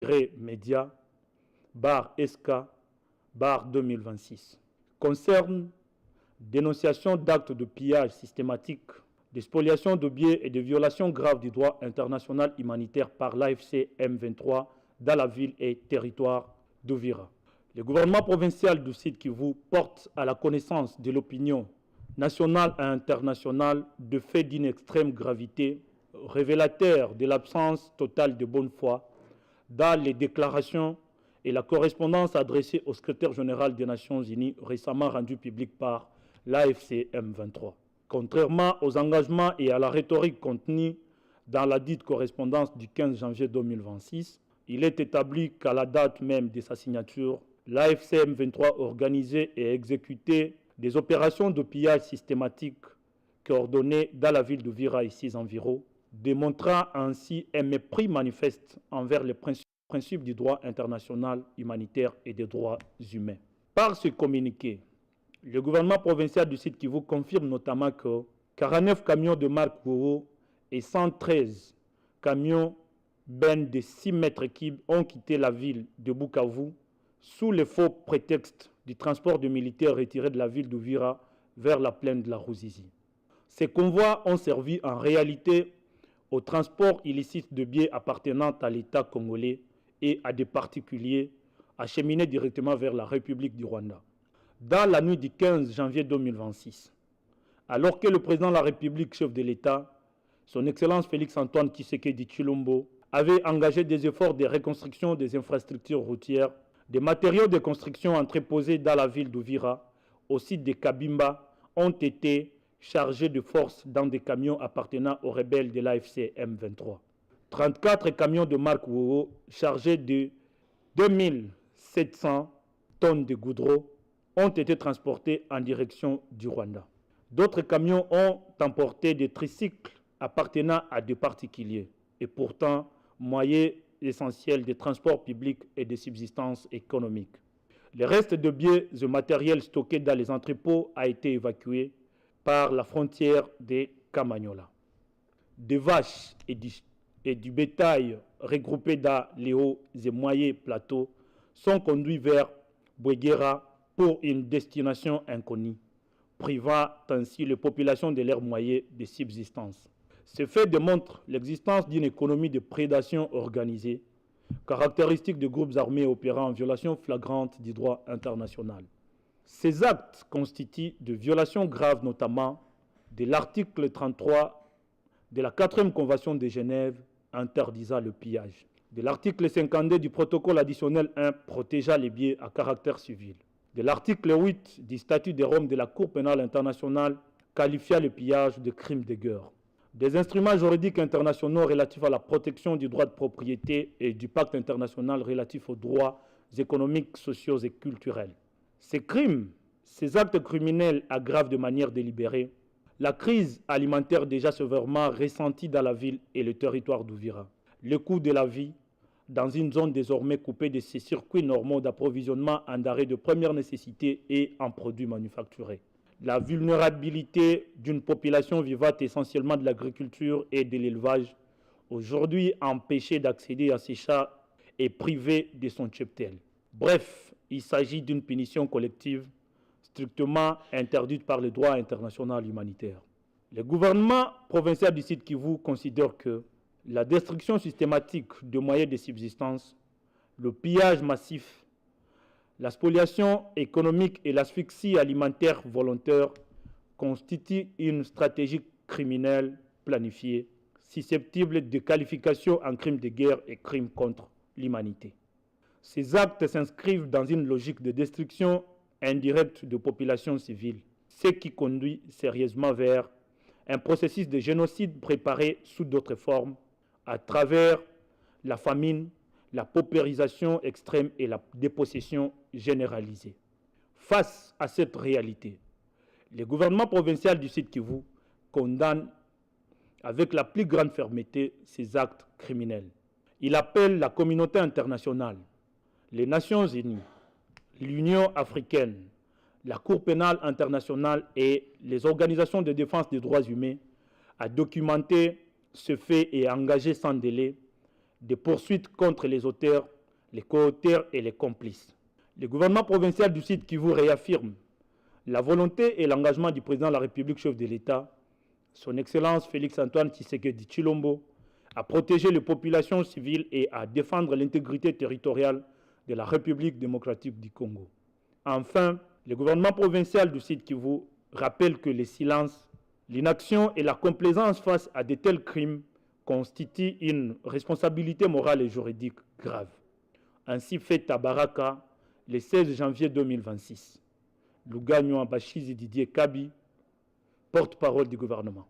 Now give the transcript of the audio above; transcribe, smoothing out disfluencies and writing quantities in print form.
média, SK, 2026, concerne dénonciation d'actes de pillage systématique, de spoliation de biens et de violations graves du droit international humanitaire par l'AFC M23 dans la ville et territoire d'Uvira. Le gouvernement provincial du Sud Kivu porte à la connaissance de l'opinion nationale et internationale de faits d'une extrême gravité, révélateurs de l'absence totale de bonne foi dans les déclarations et la correspondance adressée au secrétaire général des Nations Unies récemment rendue publique par l'AFC M23. Contrairement aux engagements et à la rhétorique contenue dans la dite correspondance du 15 janvier 2026, il est établi qu'à la date même de sa signature, l'AFC M23 organisait et exécutait des opérations de pillage systématique coordonnées dans la ville d'Uvira et ses environs, démontrant ainsi un mépris manifeste envers les principes du droit international humanitaire et des droits humains. Par ce communiqué, le gouvernement provincial du Sud Kivu confirme notamment que 49 camions de marque Wowo et 113 camions bennes de 6 mètres cubes ont quitté la ville de Bukavu sous le faux prétexte du transport de militaires retirés de la ville d'Uvira vers la plaine de la Ruzizi. Ces convois ont servi en réalité au transport illicite de biens appartenant à l'État congolais et à des particuliers acheminés directement vers la République du Rwanda. Dans la nuit du 15 janvier 2026, alors que le président de la République, chef de l'État, son Excellence Félix-Antoine Tshisekedi Tshilombo, avait engagé des efforts de reconstruction des infrastructures routières, des matériaux de construction entreposés dans la ville d'Uvira, au site de Kabimba, ont été chargés de force dans des camions appartenant aux rebelles de l'AFC M23. 34 camions de marque Wowo chargés de 2700 tonnes de goudron ont été transportés en direction du Rwanda. D'autres camions ont emporté des tricycles appartenant à des particuliers et pourtant moyens essentiels de transport public et de subsistance économique. Le reste de biens et matériel stockés dans les entrepôts a été évacué par la frontière de Kamanyola. Des vaches et du bétail regroupés dans les hauts et moyens plateaux sont conduits vers Bouguera pour une destination inconnue, privant ainsi les populations de leurs moyens de subsistance. Ce fait démontre l'existence d'une économie de prédation organisée, caractéristique de groupes armés opérant en violation flagrante du droit international. Ces actes constituent de violations graves, notamment de l'article 33 de la 4e Convention de Genève interdisant le pillage, de l'article 52 du protocole additionnel 1 protégeant les biens à caractère civil, de l'article 8 du statut de Rome de la Cour pénale internationale qualifiant le pillage de crime de guerre, des instruments juridiques internationaux relatifs à la protection du droit de propriété et du pacte international relatif aux droits économiques, sociaux et culturels. Ces crimes, ces actes criminels aggravent de manière délibérée la crise alimentaire déjà sévèrement ressentie dans la ville et le territoire d'Uvira. Le coût de la vie, dans une zone désormais coupée de ses circuits normaux d'approvisionnement en denrées de première nécessité et en produits manufacturés. La vulnérabilité d'une population vivant essentiellement de l'agriculture et de l'élevage, aujourd'hui empêchée d'accéder à ses champs et privée de son cheptel. Bref, il s'agit d'une punition collective strictement interdite par le droit international humanitaire. Le gouvernement provincial du Sud Kivu considère que la destruction systématique de moyens de subsistance, le pillage massif, la spoliation économique et l'asphyxie alimentaire volontaire constituent une stratégie criminelle planifiée, susceptible de qualification en crime de guerre et crime contre l'humanité. Ces actes s'inscrivent dans une logique de destruction indirecte de populations civiles, ce qui conduit sérieusement vers un processus de génocide préparé sous d'autres formes, à travers la famine, la paupérisation extrême et la dépossession généralisée. Face à cette réalité, le gouvernement provincial du Sud Kivu condamne avec la plus grande fermeté ces actes criminels. Il appelle la communauté internationale, les Nations Unies, l'Union africaine, la Cour pénale internationale et les organisations de défense des droits humains à documenter ce fait et à engager sans délai des poursuites contre les auteurs, les co-auteurs et les complices. Le gouvernement provincial du Sud Kivu réaffirme la volonté et l'engagement du président de la République, chef de l'État, son Excellence Félix-Antoine Tshisekedi Tshilombo, à protéger les populations civiles et à défendre l'intégrité territoriale de la République démocratique du Congo. Enfin, le gouvernement provincial du Sud Kivu rappelle que le silence, l'inaction et la complaisance face à de tels crimes constituent une responsabilité morale et juridique grave. Ainsi fait à Baraka le 16 janvier 2026. Lugano Ambashizi Didier Kabi, porte-parole du gouvernement.